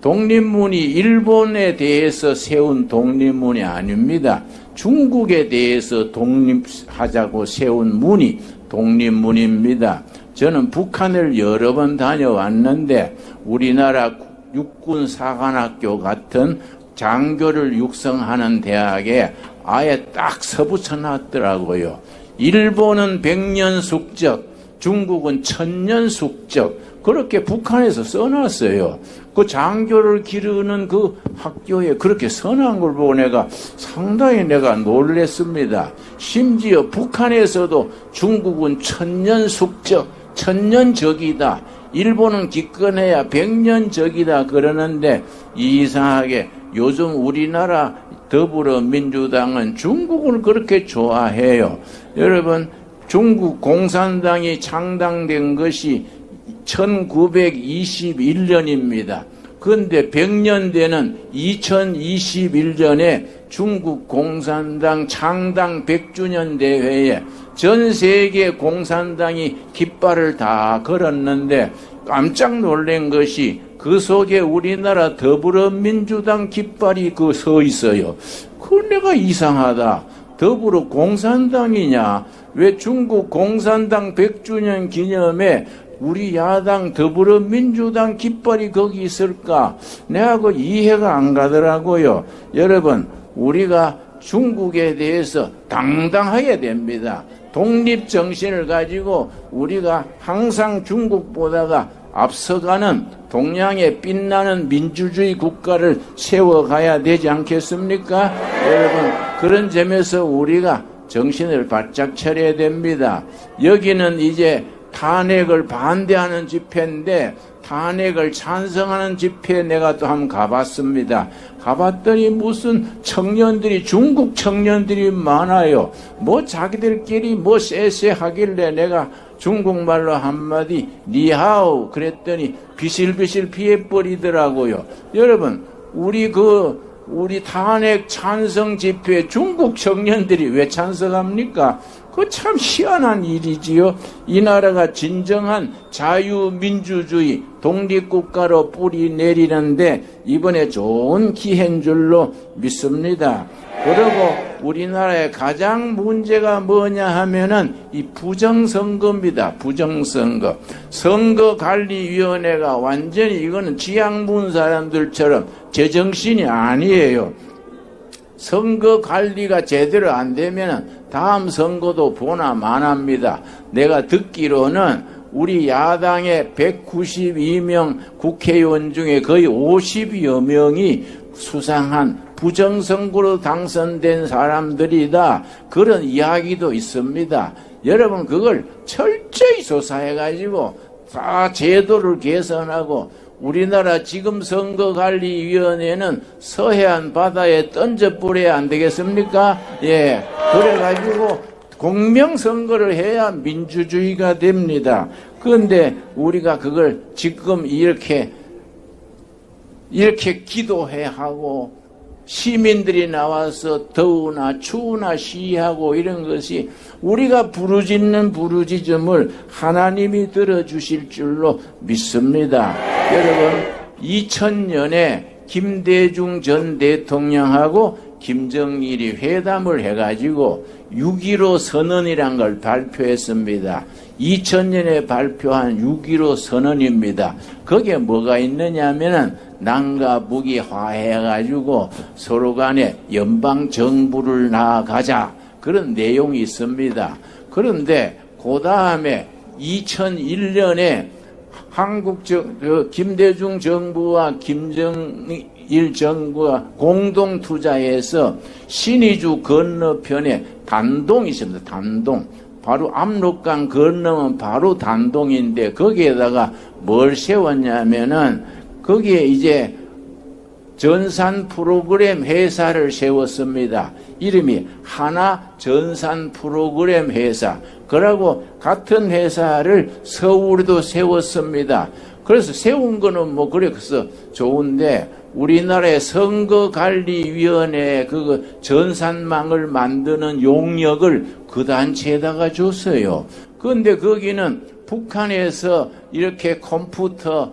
독립문이 일본에 대해서 세운 독립문이 아닙니다. 중국에 대해서 독립하자고 세운 문이 독립문입니다. 저는 북한을 여러 번 다녀왔는데 우리나라 육군사관학교 같은 장교를 육성하는 대학에 아예 딱 서붙여놨더라고요. 일본은 100년 숙적, 중국은 1000년 숙적, 그렇게 북한에서 써놨어요. 그 장교를 기르는 그 학교에 그렇게 써놓은 걸 보고 상당히 내가 놀랬습니다. 심지어 북한에서도 중국은 1000년 숙적, 1000년 적이다, 일본은 기껏해야 100년 적이다 그러는데, 이상하게 요즘 우리나라 더불어민주당은 중국을 그렇게 좋아해요. 여러분, 중국 공산당이 창당된 것이 1921년입니다. 그런데 100년 되는 2021년에 중국 공산당 창당 100주년 대회에 전 세계 공산당이 깃발을 다 걸었는데 깜짝 놀란 것이 그 속에 우리나라 더불어민주당 깃발이 서 있어요. 그 내가 이상하다. 더불어 공산당이냐? 왜 중국 공산당 100주년 기념에 우리 야당 더불어민주당 깃발이 거기 있을까? 내가 그 이해가 안 가더라고요. 여러분, 우리가 중국에 대해서 당당해야 됩니다. 독립정신을 가지고 우리가 항상 중국보다가 앞서가는 동양의 빛나는 민주주의 국가를 세워가야 되지 않겠습니까? 여러분, 그런 점에서 우리가 정신을 바짝 차려야 됩니다. 여기는 이제 탄핵을 반대하는 집회인데 탄핵을 찬성하는 집회에 내가 또 한번 가봤습니다. 가봤더니 무슨 청년들이, 중국 청년들이 많아요. 뭐 자기들끼리 뭐 쎄쎄하길래 내가 중국말로 한마디 니하오 그랬더니 비실비실 피해버리더라고요. 여러분, 우리 탄핵 찬성 집회에 중국 청년들이 왜 찬성합니까? 그 참 희한한 일이지요. 이 나라가 진정한 자유민주주의 독립국가로 뿌리 내리는데 이번에 좋은 기회인 줄로 믿습니다. 그리고 우리나라의 가장 문제가 뭐냐 하면은 이 부정선거입니다. 부정선거. 선거관리위원회가 완전히 이거는 지향문 사람들처럼 제정신이 아니에요. 선거 관리가 제대로 안 되면 다음 선거도 보나 마나입니다. 내가 듣기로는 우리 야당의 192명 국회의원 중에 거의 50여 명이 수상한 부정선거로 당선된 사람들이다, 그런 이야기도 있습니다. 여러분, 그걸 철저히 조사해가지고 다 제도를 개선하고, 우리나라 지금 선거관리위원회는 서해안 바다에 던져버려야 안 되겠습니까? 예. 그래가지고 공명선거를 해야 민주주의가 됩니다. 그런데 우리가 그걸 지금 이렇게 기도해 하고 시민들이 나와서 더우나 추우나 시위하고 이런 것이 우리가 부르짖는 부르짖음을 하나님이 들어주실 줄로 믿습니다. 여러분, 2000년에 김대중 전 대통령하고 김정일이 회담을 해가지고 6.15 선언이란 걸 발표했습니다. 2000년에 발표한 6.15 선언입니다. 거기에 뭐가 있느냐 하면은 남과 북이 화해해가지고 서로 간에 연방정부를 나아가자, 그런 내용이 있습니다. 그런데 그 다음에 2001년에 김대중 정부와 김정일 정부가 공동투자해서 신의주 건너편에 단동이 있습니다. 단동. 바로 압록강 건너면 바로 단동인데 거기에다가 뭘 세웠냐면은 거기에 이제 전산 프로그램 회사를 세웠습니다. 이름이 하나 전산 프로그램 회사. 그러고 같은 회사를 서울에도 세웠습니다. 그래서 세운 거는 뭐 그래서 좋은데 우리나라의 선거관리위원회 그 전산망을 만드는 용역을 그 단체에다가 줬어요. 그런데 거기는 북한에서 이렇게 컴퓨터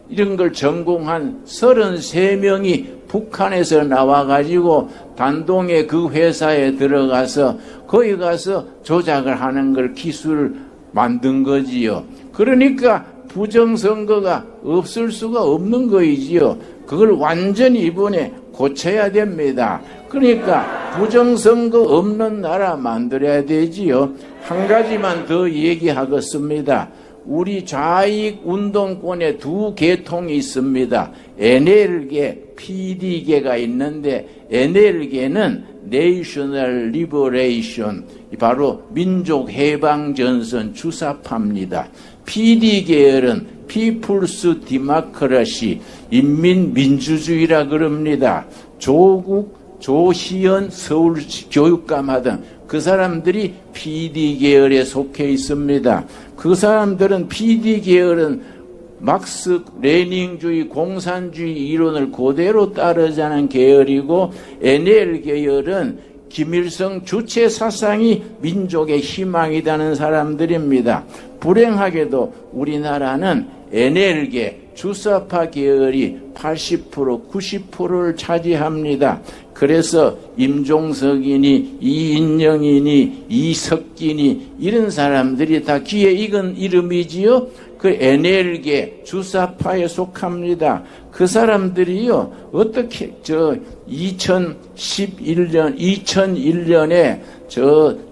이런 걸 전공한 33명이 북한에서 나와가지고 단동에 그 회사에 들어가서 거기 가서 조작을 하는 걸 기술을 만든 거지요. 그러니까 부정선거가 없을 수가 없는 거이지요. 그걸 완전히 이번에 고쳐야 됩니다. 그러니까 부정선거 없는 나라 만들어야 되지요. 한 가지만 더 얘기하겠습니다. 우리 좌익 운동권에 두 계통이 있습니다. NL계, PD계가 있는데 NL계는 National Liberation, 바로 민족해방전선 주사파입니다. PD계열은 People's Democracy, 인민민주주의라 그럽니다. 조국, 조희연 서울교육감 등 그 사람들이 PD 계열에 속해 있습니다. 그 사람들은 PD 계열은 막스 레닌주의 공산주의 이론을 그대로 따르자는 계열이고 NL 계열은 김일성 주체 사상이 민족의 희망이라는 사람들입니다. 불행하게도 우리나라는 NL계 주사파 계열이 80%, 90%를 차지합니다. 그래서 임종석이니 이인영이니 이석기니 이런 사람들이 다 귀에 익은 이름이지요. 그 NL계 주사파에 속합니다. 그 사람들이요, 어떻게 2001년에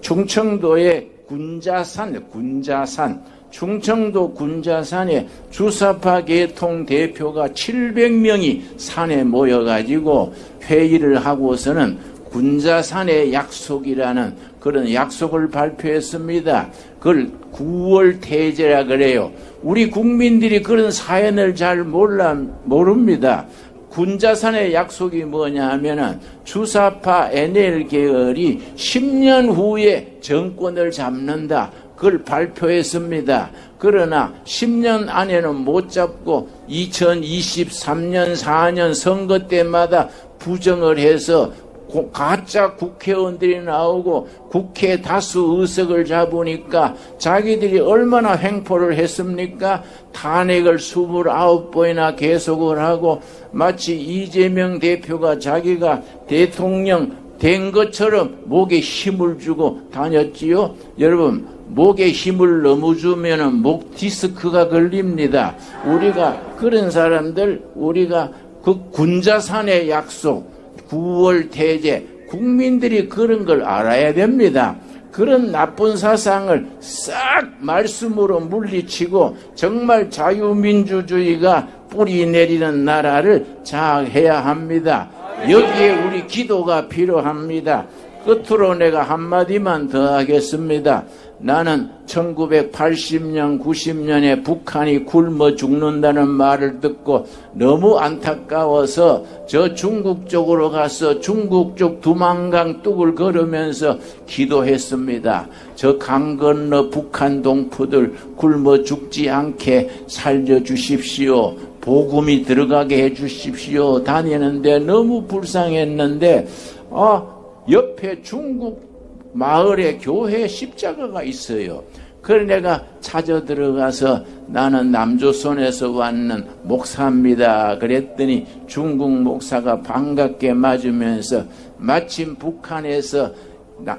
충청도의 군자산 충청도 군자산에 주사파 계통 대표가 700명이 산에 모여가지고 회의를 하고서는 군자산의 약속이라는 그런 약속을 발표했습니다. 그걸 9월 태제라 그래요. 우리 국민들이 그런 사연을 잘 모릅니다. 군자산의 약속이 뭐냐 하면은 주사파 NL 계열이 10년 후에 정권을 잡는다. 그걸 발표했습니다. 그러나 10년 안에는 못 잡고 2023년 4년 선거 때마다 부정을 해서 가짜 국회의원들이 나오고 국회 다수 의석을 잡으니까 자기들이 얼마나 횡포를 했습니까? 탄핵을 29번이나 계속을 하고 마치 이재명 대표가 자기가 대통령 된 것처럼 목에 힘을 주고 다녔지요. 여러분, 목에 힘을 너무 주면은 목 디스크가 걸립니다. 우리가 그런 사람들, 우리가 그 군자산의 약속, 9월 태제, 국민들이 그런 걸 알아야 됩니다. 그런 나쁜 사상을 싹 말씀으로 물리치고 정말 자유민주주의가 뿌리 내리는 나라를 장악해야 합니다. 여기에 우리 기도가 필요합니다. 끝으로 내가 한마디만 더 하겠습니다. 나는 1980년, 90년에 북한이 굶어 죽는다는 말을 듣고 너무 안타까워서 저 중국 쪽으로 가서 중국 쪽 두만강 뚝을 걸으면서 기도했습니다. 저 강 건너 북한 동포들 굶어 죽지 않게 살려주십시오. 복음이 들어가게 해주십시오. 다니는데 너무 불쌍했는데 옆에 중국 마을에 교회 십자가가 있어요. 그래 내가 찾아 들어가서 나는 남조선에서 왔는 목사입니다. 그랬더니 중국 목사가 반갑게 맞으면서 마침 북한에서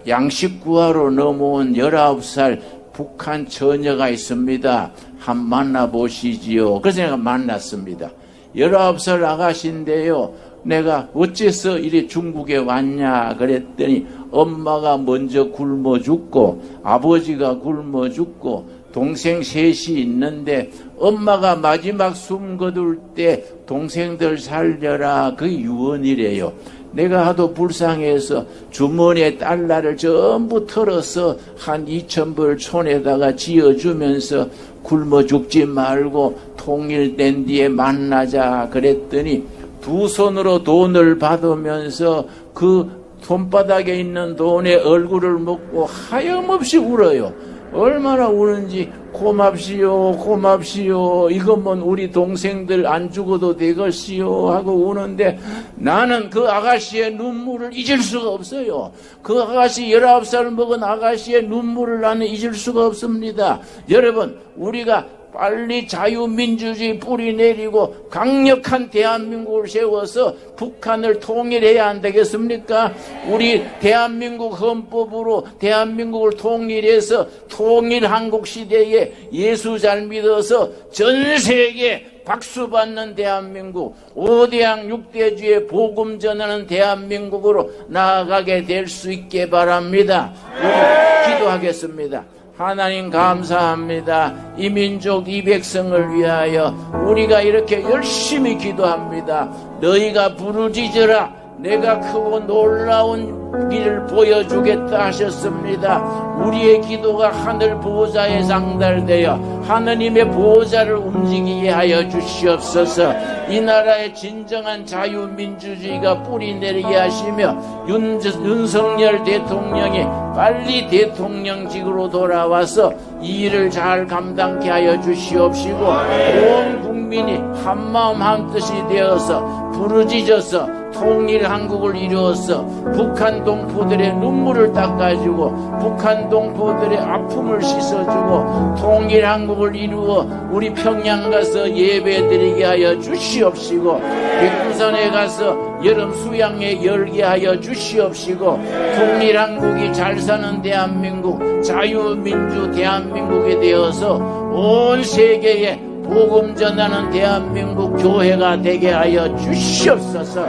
양식 구하러 넘어온 19살 북한 처녀가 있습니다. 한번 만나보시지요. 그래서 내가 만났습니다. 19살 아가씨인데요. 내가 어째서 이리 중국에 왔냐 그랬더니 엄마가 먼저 굶어 죽고 아버지가 굶어 죽고 동생 셋이 있는데 엄마가 마지막 숨 거둘 때 동생들 살려라 그 유언이래요. 내가 하도 불쌍해서 주머니에 달러를 전부 털어서 한 2,000불 촌에다가 지어주면서 굶어 죽지 말고 통일된 뒤에 만나자 그랬더니 두 손으로 돈을 받으면서 그 손바닥에 있는 돈에 얼굴을 먹고 하염없이 울어요. 얼마나 우는지 고맙시오 고맙시오 이것만 우리 동생들 안 죽어도 되겠시오 하고 우는데 나는 그 아가씨의 눈물을 잊을 수가 없어요. 그 아가씨 19살 먹은 아가씨의 눈물을 나는 잊을 수가 없습니다. 여러분 우리가 빨리 자유민주주의 뿌리 내리고 강력한 대한민국을 세워서 북한을 통일해야 안 되겠습니까? 우리 대한민국 헌법으로 대한민국을 통일해서 통일한국 시대에 예수 잘 믿어서 전 세계 박수 받는 대한민국, 5대양 6대주의 복음 전하는 대한민국으로 나아가게 될 수 있게 바랍니다. 우리 기도하겠습니다. 하나님 감사합니다. 이 민족 이 백성을 위하여 우리가 이렇게 열심히 기도합니다. 너희가 부르짖으라 내가 크고 놀라운 길을 보여주겠다 하셨습니다. 우리의 기도가 하늘 보호자에 상달되어 하느님의 보호자를 움직이게 하여 주시옵소서. 이 나라의 진정한 자유민주주의가 뿌리 내리게 하시며 윤석열 대통령이 빨리 대통령직으로 돌아와서 이 일을 잘 감당케 하여 주시옵시고 온 국민이 한마음 한뜻이 되어서 부르짖어서 통일한국을 이루어서 북한 동포들의 눈물을 닦아주고 북한 동포들의 아픔을 씻어주고 통일한국을 이루어 우리 평양 가서 예배드리게 하여 주시옵시고 백두산에 가서 여름 수양회 열게 하여 주시옵시고 통일한국이 잘 사는 대한민국 자유민주 대한민국이 되어서 온 세계에 복음 전하는 대한민국 교회가 되게 하여 주시옵소서.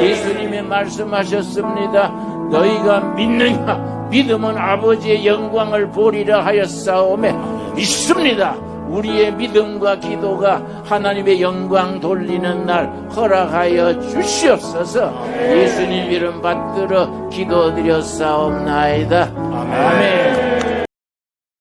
예수님이 말씀하셨습니다. 너희가 믿느냐? 믿으면 아버지의 영광을 보리라 하였사오매 믿습니다. 우리의 믿음과 기도가 하나님의 영광 돌리는 날 허락하여 주시옵소서. 예수님 이름 받들어 기도드렸사옵나이다. 아멘.